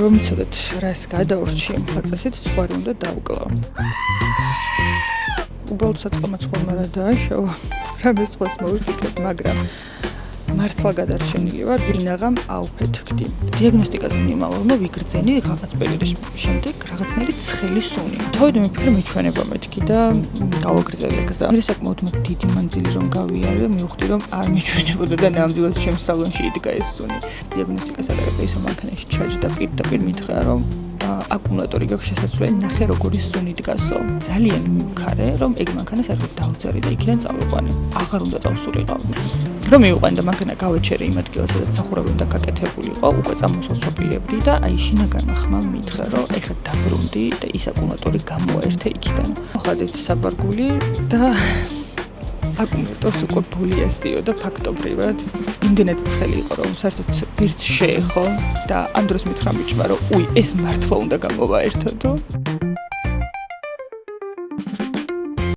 რომ იცოდეთ რას გადაურჩი ამ ხაწესით ცხვარი უნდა დაუკლო. უბრალოდ საწყომაც ხოლმე რა დააშავა, რამეს სხვას მოვიფიქრებ, მაგრამ მართლა გადარჩენილი ვარ, ვინაღამ აუფეთქდი. დიაგნოსტიკაზე მიმავალმა ვიგრძენი რაღაც პერიოდის შემდეგ რაღაცნაირი ცხელი სუნი. თავიდან მიფიქრე მეჩვენება მეთქი და გავაგრძელე გზა. მე საკმაოდ დიდი მანძილი რომ გავიარე, მივხვდი რომ არ მეჩვენებოდა და ნამდვილად ჩემს სალონში იდგა ეს სუნი. დიაგნოსტიკას აკეთებდა მანქანაში ჩაჯდა პირდაპირ მითხრა რომ აკუმულატორი გაქვს შესაძლებელი ნახე როგორი სუნი დგასო. ძალიან მივქარე რომ ეგ მანქანა საერთოდ დავძარი და იქიდან წავიყვანე. აღარ უნდა წავსულიყავ. რომ მივყვანე და მანქანა გავაჩერე იმ ადგილას, სადაც სახურავი უნდა გაკეთებული იყო, უკვე წამოსვლას ვაპირებდი და აი შინაგანმა ხმამ მითხრა რომ ეხლა დაბრუნდი და ის აკუმულატორი გამოაერთე იქიდან. მოხადეთ საბარგული და აკუმულატორს უკვე ბული ასდიო და ფაქტობრივად იმდენად ცხელი იყო რომ საერთოდ ვერც შეეხო და ამ დროს მითხრა ბიჭმა რომ უი ეს მართლა უნდა გამოვაერთო.